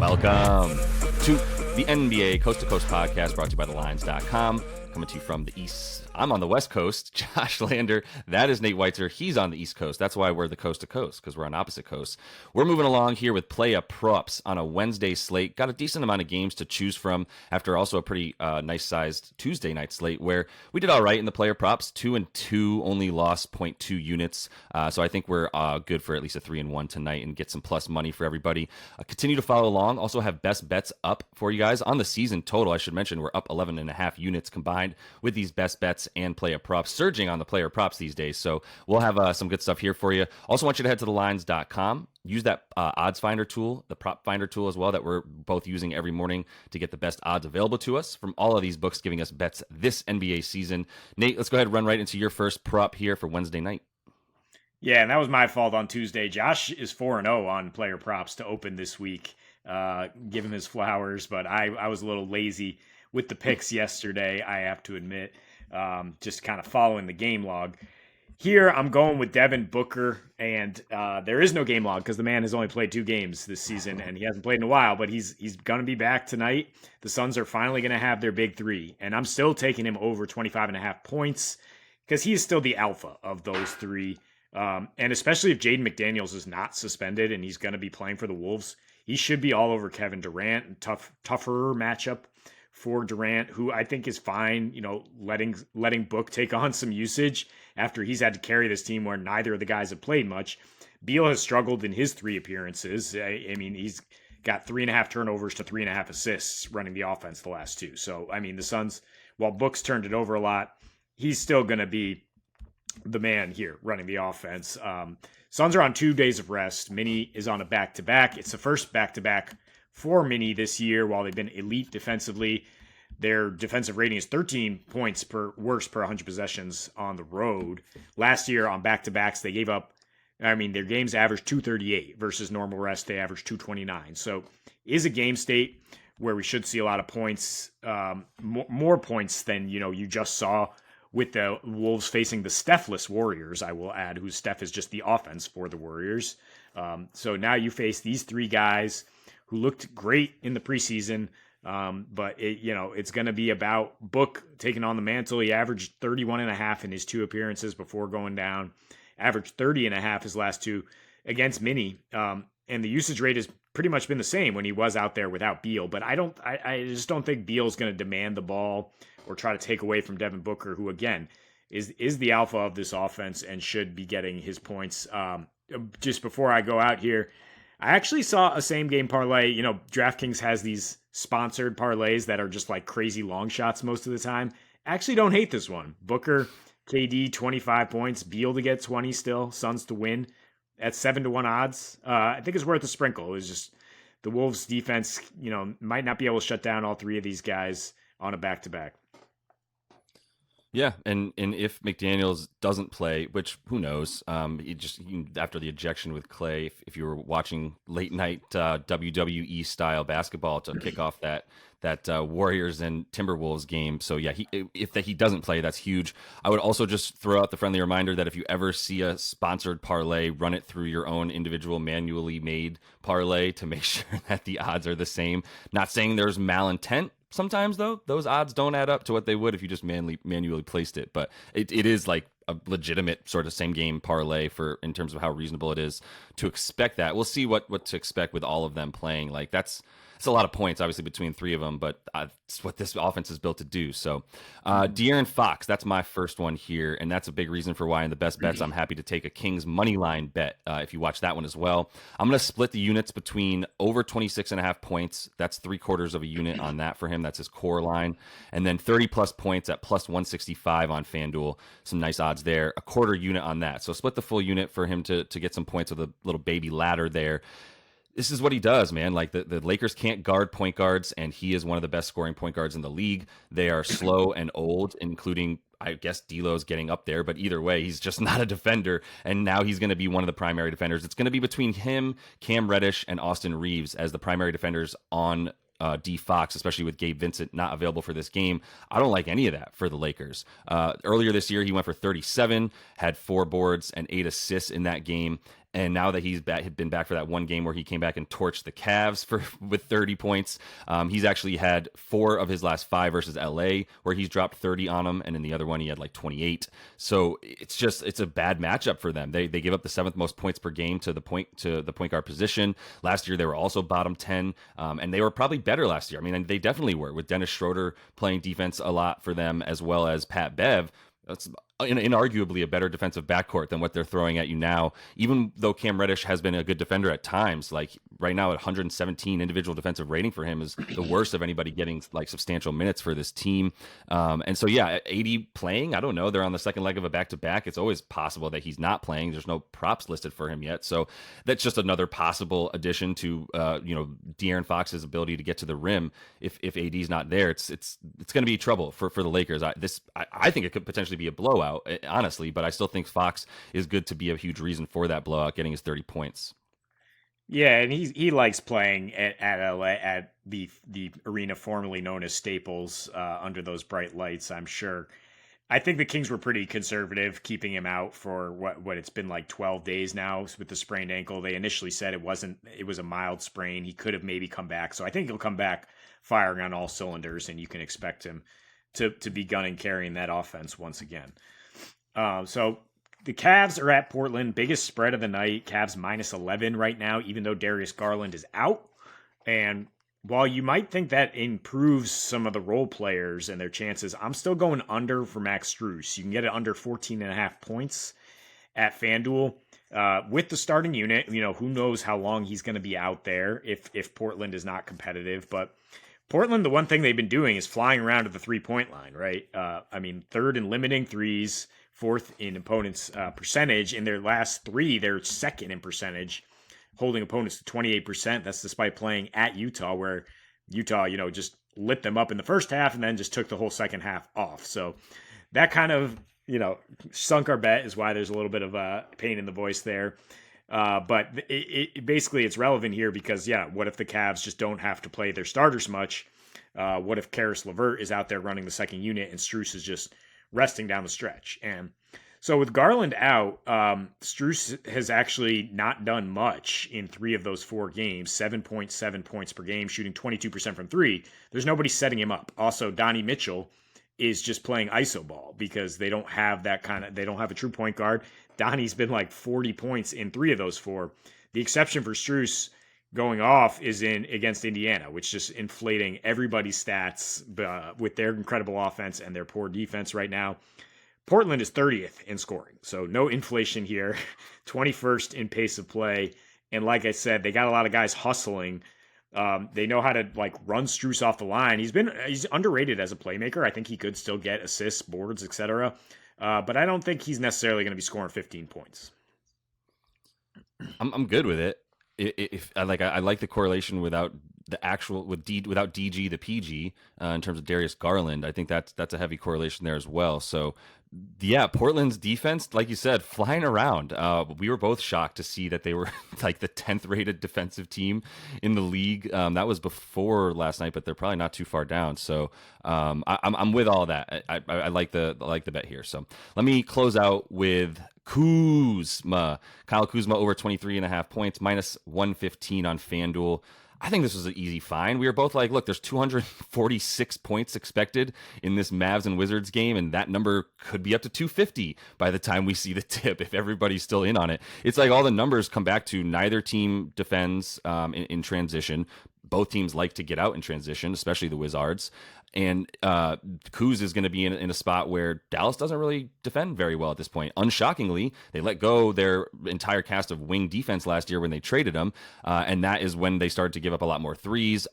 Welcome to the NBA Coast to Coast podcast brought to you by thelines.com. Coming to you from the East. I'm on the West Coast, Josh Lander. That is Nate Weitzer. He's on the East Coast. That's why we're the coast to coast, because we're on opposite coasts. We're moving along here with Playa Props on a Wednesday slate. Got a decent amount of games to choose from after also a pretty nice-sized Tuesday night slate where we did all right in the Player Props. 2-2, only lost 0.2 units. So I think we're good for at least a 3-1 tonight and get some plus money for everybody. Continue to follow along. Also have best bets up for you guys. On the season total, I should mention, we're up 11.5 units combined with these best bets and Player Props, surging on the Player Props these days. So we'll have some good stuff here for you. Also want you to head to thelines.com. Use that odds finder tool, the prop finder tool as well, that we're both using every morning to get the best odds available to us from all of these books giving us bets this NBA season. Nate, let's go ahead and run right into your first prop here for Wednesday night. Yeah, and that was my fault on Tuesday. Josh is 4-0 on Player Props to open this week. Give him his flowers, but I was a little lazy with the picks yesterday, I have to admit. Just kind of following the game log. Here, I'm going with Devin Booker, and there is no game log because the man has only played 2 games this season, and he hasn't played in a while, but he's going to be back tonight. The Suns are finally going to have their big 3, and I'm still taking him over 25.5 points because he is still the alpha of those 3. And especially if Jaden McDaniels is not suspended and he's going to be playing for the Wolves, he should be all over Kevin Durant, and tougher matchup for Durant, who I think is fine, letting Book take on some usage after he's had to carry this team where neither of the guys have played much. Beal has struggled in his 3 appearances. I mean, he's got 3.5 turnovers to 3.5 assists running the offense the last 2. So, I mean, the Suns, while Book's turned it over a lot, he's still going to be the man here running the offense. Suns are on 2 days of rest. Minnie is on a back-to-back. It's the first back-to-back for Minnie this year. While they've been elite defensively, their defensive rating is 13 points per 100 possessions on the road. Last year on back-to-backs, they gave up, their games averaged 238 versus normal rest. They averaged 229. So is a game state where we should see a lot of points, more points than, you just saw with the Wolves facing the Steph-less Warriors, I will add, whose Steph is just the offense for the Warriors. So now you face these 3 guys who looked great in the preseason, but it's going to be about Book taking on the mantle. He averaged 31.5 in his 2 appearances before going down, averaged 30.5 his last 2 against Minnie, and the usage rate has pretty much been the same when he was out there without Beal. But I just don't think Beal's going to demand the ball or try to take away from Devin Booker, who again is the alpha of this offense and should be getting his points. Just before I go out here, I actually saw a same game parlay. DraftKings has these sponsored parlays that are just like crazy long shots most of the time. Actually don't hate this one. Booker, KD, 25 points, Beal to get 20 still, Suns to win at 7-1 odds. I think it's worth a sprinkle. It's just the Wolves defense, might not be able to shut down all 3 of these guys on a back-to-back. Yeah, and if McDaniels doesn't play, which who knows, after the ejection with Clay, if you were watching late night WWE style basketball to kick off that Warriors and Timberwolves game, so yeah, if he doesn't play, that's huge. I would also just throw out the friendly reminder that if you ever see a sponsored parlay, run it through your own individual manually made parlay to make sure that the odds are the same. Not saying there's malintent. Sometimes, though, those odds don't add up to what they would if you just manually placed it. But it is like a legitimate sort of same game parlay in terms of how reasonable it is to expect that. We'll see what to expect with all of them playing. Like it's a lot of points, obviously, between 3 of them, but it's what this offense is built to do. So De'Aaron Fox, that's my first one here, and that's a big reason for why in the best bets I'm happy to take a Kings money line bet if you watch that one as well. I'm going to split the units between over 26.5 points. That's 3/4 of a unit on that for him. That's his core line. And then 30-plus points at plus 165 on FanDuel. Some nice odds there. A quarter unit on that. So split the full unit for him to get some points with a little baby ladder there. This is what he does, man. Like the Lakers can't guard point guards, and he is one of the best scoring point guards in the league. They are slow and old, including, I guess, D'Lo's getting up there, but either way, he's just not a defender, and now he's going to be one of the primary defenders. It's going to be between him, Cam Reddish, and Austin Reeves as the primary defenders on D Fox, especially with Gabe Vincent not available for this game. I don't like any of that for the Lakers. Earlier this year, he went for 37, had 4 boards and 8 assists in that game. And now that he's back, had been back for that one game where he came back and torched the Cavs with 30 points, he's actually had 4 of his last 5 versus LA where he's dropped 30 on them, and in the other one he had like 28. So it's a bad matchup for them. They give up the 7th most points per game to the point guard position. Last year they were also bottom 10, and they were probably better last year. I mean, they definitely were, with Dennis Schroeder playing defense a lot for them, as well as Pat Bev. That's inarguably a better defensive backcourt than what they're throwing at you now, even though Cam Reddish has been a good defender at times. Like right now at 117 individual defensive rating for him is the worst of anybody getting like substantial minutes for this team. And so, yeah, 80 playing, I don't know. They're on the second leg of a back-to-back. It's always possible that he's not playing. There's no props listed for him yet. So that's just another possible addition to, De'Aaron Fox's ability to get to the rim. If AD's not there, it's going to be trouble for the Lakers. I think it could potentially be a blowout, honestly, but I still think Fox is good to be a huge reason for that blowout, getting his 30 points. Yeah, and he likes playing at LA at the arena formerly known as Staples under those bright lights, I'm sure. I think the Kings were pretty conservative keeping him out for what it's been like 12 days now with the sprained ankle. They initially said it was a mild sprain. He could have maybe come back. So I think he'll come back firing on all cylinders, and you can expect him to be gunning, carrying that offense once again. So the Cavs are at Portland. Biggest spread of the night. Cavs minus 11 right now, even though Darius Garland is out. And while you might think that improves some of the role players and their chances, I'm still going under for Max Strus. You can get it under 14.5 points at FanDuel. With the starting unit, who knows how long he's going to be out there if Portland is not competitive. But Portland, the one thing they've been doing is flying around to the 3-point line, right? Third in limiting threes, 4th in opponents' percentage. In their last 3, they're 2nd in percentage, holding opponents to 28%. That's despite playing at Utah, where Utah, just lit them up in the first half and then just took the whole second half off. So that kind of, sunk our bet, is why there's a little bit of pain in the voice there. But basically it's relevant here because, what if the Cavs just don't have to play their starters much? What if Karis LeVert is out there running the second unit and Strus is just resting down the stretch? And so with Garland out, Strus has actually not done much in 3 of those 4 games, 7.7 points per game, shooting 22% from 3. There's nobody setting him up. Also, Donnie Mitchell is just playing iso ball because they don't have they don't have a true point guard. Donnie's been like 40 points in 3 of those 4. The exception for Strus going off is against Indiana, which just inflating everybody's stats with their incredible offense and their poor defense right now. Portland is 30th in scoring, so no inflation here. 21st in pace of play, and like I said, they got a lot of guys hustling. They know how to run Strus off the line. He's underrated as a playmaker. I think he could still get assists, boards, etc. But I don't think he's necessarily going to be scoring 15 points. I'm good with it. If I like the correlation without DG the PG in terms of Darius Garland. I think that's a heavy correlation there as well. So yeah, Portland's defense, like you said, flying around. We were both shocked to see that they were like the 10th rated defensive team in the league. That was before last night, but they're probably not too far down. So I'm with all that. I like the bet here. So let me close out with Kuzma. Kyle Kuzma over 23.5 points, minus 115 on FanDuel. I think this was an easy find. We were both like, look, there's 246 points expected in this Mavs and Wizards game, and that number could be up to 250 by the time we see the tip if everybody's still in on it. It's like all the numbers come back to neither team defends in transition. Both teams like to get out in transition, especially the Wizards. And Kuz is going to be in a spot where Dallas doesn't really defend very well at this point. Unshockingly, they let go their entire cast of wing defense last year when they traded them, and that is when they started to give up a lot more threes,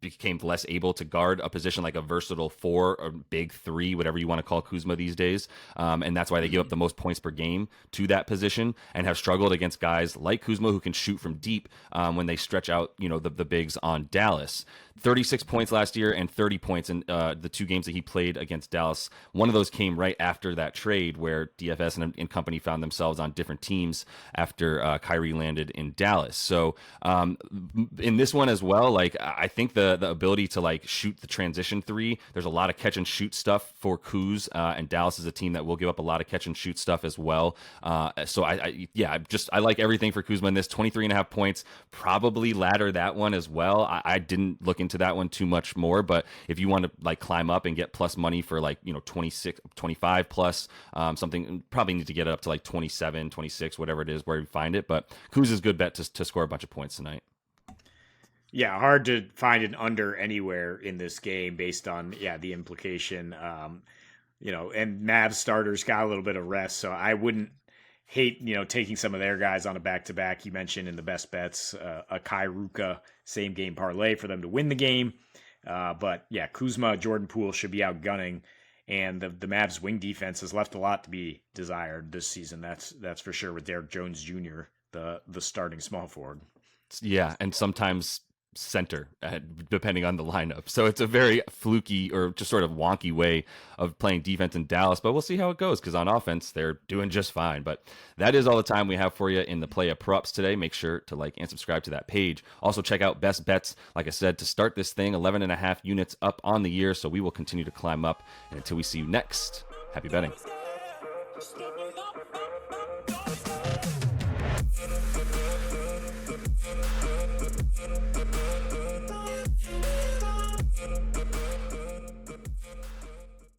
became less able to guard a position like a versatile 4 or big 3, whatever you want to call Kuzma these days. And that's why they give up the most points per game to that position and have struggled against guys like Kuzma who can shoot from deep when they stretch out, the bigs on Dallas. 36 points last year and 30 points in the 2 games that he played against Dallas. One of those came right after that trade where DFS and company found themselves on different teams after Kyrie landed in Dallas. So in this one as well, like I think the ability to like shoot the transition three, there's a lot of catch and shoot stuff for Kuz, and Dallas is a team that will give up a lot of catch and shoot stuff as well. So I like everything for Kuzma in this. 23.5 points, probably ladder that one as well. I didn't look into that one too much more, but if you want to like climb up and get plus money for like 26, 25 plus something, probably need to get it up to like 27, 26, whatever it is where you find it. But Kuz is a good bet to score a bunch of points tonight. Yeah, hard to find an under anywhere in this game based on the implication. And Mavs starters got a little bit of rest, so I wouldn't hate taking some of their guys on a back-to-back. You mentioned in the best bets a Kai Ruka same game parlay for them to win the game. But yeah, Kuzma, Jordan Poole should be outgunning, and the Mavs wing defense has left a lot to be desired this season. That's for sure, with Derrick Jones Jr., the starting small forward. Yeah, and sometimes center, depending on the lineup. So it's a very fluky or just sort of wonky way of playing defense in Dallas, but we'll see how it goes because on offense, they're doing just fine. But that is all the time we have for you in the Play of Props today. Make sure to like and subscribe to that page. Also, check out Best Bets, like I said, to start this thing, 11.5 units up on the year. So we will continue to climb up. And until we see you next, happy betting.